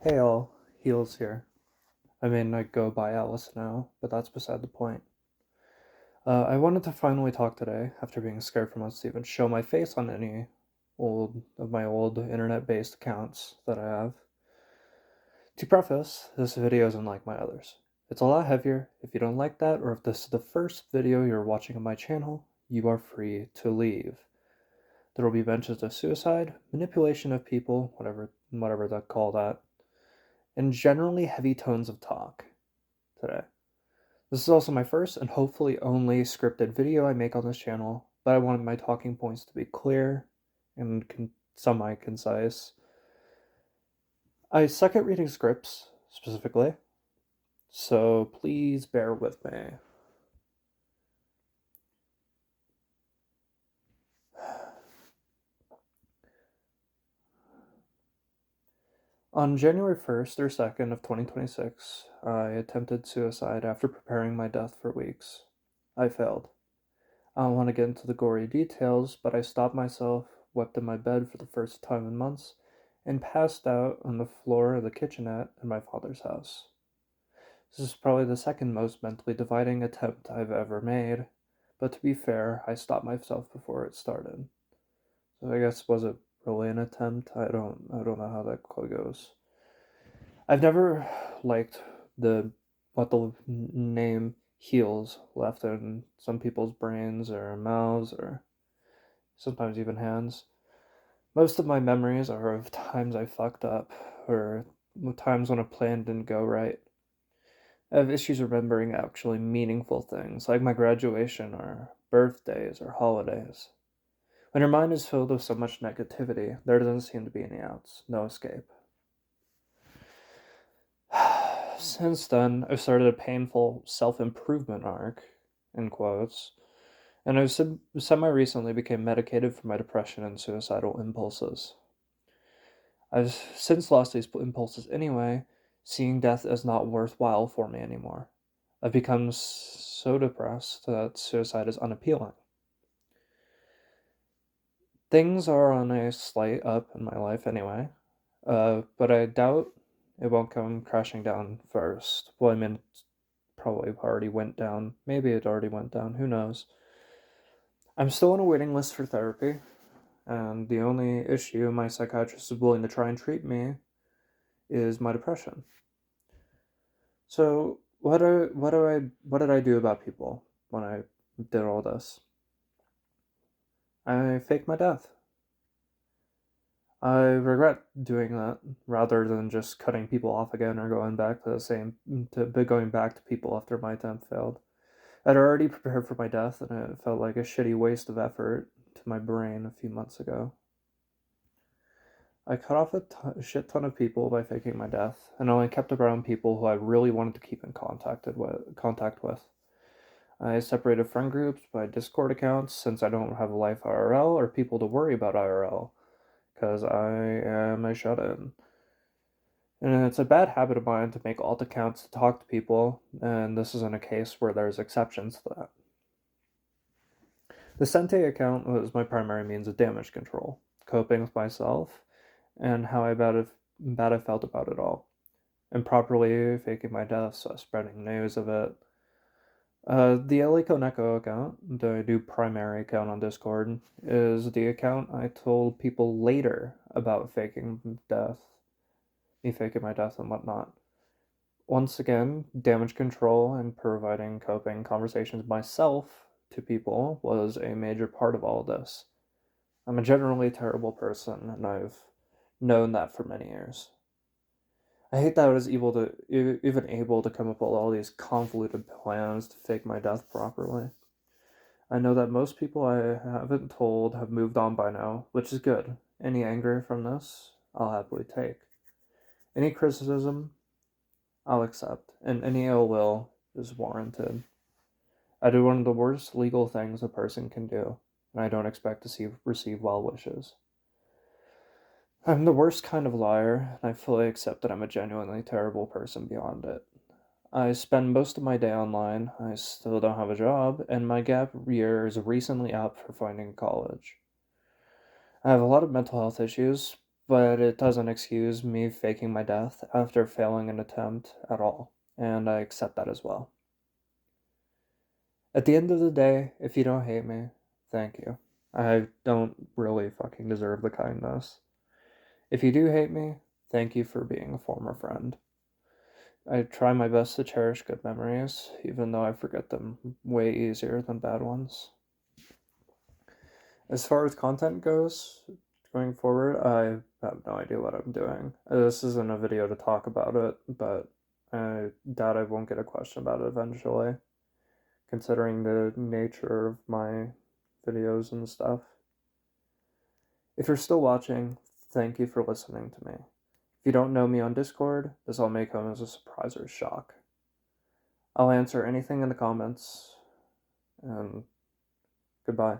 Hey all, Heels here. I go by Alice now, but that's beside the point. I wanted to finally talk today, after being scared for months to even show my face on any my old internet-based accounts that I have. To preface, this video isn't like my others. It's a lot heavier. If you don't like that, or if this is the first video you're watching on my channel, you are free to leave. There will be mentions of suicide, manipulation of people, whatever they call that, and generally heavy tones of talk today. This is also my first and hopefully only scripted video I make on this channel, but I wanted my talking points to be clear and semi-concise. I suck at reading scripts, specifically, so please bear with me. On January 1st or 2nd of 2026, I attempted suicide after preparing my death for weeks. I failed. I don't want to get into the gory details, but I stopped myself, wept in my bed for the first time in months, and passed out on the floor of the kitchenette in my father's house. This is probably the second most mentally dividing attempt I've ever made, but to be fair, I stopped myself before it started. So I guess, was it really an attempt? I don't know how that goes. I've never liked the what the name heals left in some people's brains or mouths or sometimes even hands. Most of my memories are of times I fucked up or times when a plan didn't go right. I have issues remembering actually meaningful things like my graduation or birthdays or holidays. When your mind is filled with so much negativity, there doesn't seem to be any outs, no escape. Since then, I've started a painful self-improvement arc, in quotes, and I've semi-recently became medicated for my depression and suicidal impulses. I've since lost these impulses anyway, seeing death as not worthwhile for me anymore. I've become so depressed that suicide is unappealing. Things are on a slight up in my life anyway, but I doubt it won't come crashing down first. Well, I mean, it probably already went down. Maybe it already went down. Who knows? I'm still on a waiting list for therapy, and the only issue my psychiatrist is willing to try and treat me is my depression. So what did I do about people when I did all this? I faked my death. I regret doing that rather than just cutting people off again or going back to people after my attempt failed. I'd already prepared for my death and it felt like a shitty waste of effort to my brain a few months ago. I cut off a shit ton of people by faking my death, and only kept around people who I really wanted to keep in contact with. I separated friend groups by Discord accounts since I don't have a life IRL or people to worry about IRL, because I am a shut-in. And it's a bad habit of mine to make alt accounts to talk to people, and this isn't a case where there's exceptions to that. The Sente account was my primary means of damage control, coping with myself, and how bad I felt about it all. Improperly faking my death, so spreading news of it. The Eliko Neko account, the new primary account on Discord, is the account I told people later about me faking my death and whatnot. Once again, damage control and providing coping conversations myself to people was a major part of all of this. I'm a generally terrible person, and I've known that for many years. I hate that I was even able to come up with all these convoluted plans to fake my death properly. I know that most people I haven't told have moved on by now, which is good. Any anger from this, I'll happily take. Any criticism, I'll accept, and any ill will is warranted. I did one of the worst legal things a person can do, and I don't expect to receive well wishes. I'm the worst kind of liar, and I fully accept that I'm a genuinely terrible person beyond it. I spend most of my day online, I still don't have a job, and my gap year is recently up for finding college. I have a lot of mental health issues, but it doesn't excuse me faking my death after failing an attempt at all, and I accept that as well. At the end of the day, if you don't hate me, thank you. I don't really fucking deserve the kindness. If you do hate me, thank you for being a former friend. I try my best to cherish good memories, even though I forget them way easier than bad ones. As far as content goes, going forward, I have no idea what I'm doing. This isn't a video to talk about it, but I doubt I won't get a question about it eventually, considering the nature of my videos and stuff. If you're still watching, thank you for listening to me. If you don't know me on Discord, this all may come as a surprise or a shock. I'll answer anything in the comments, and goodbye.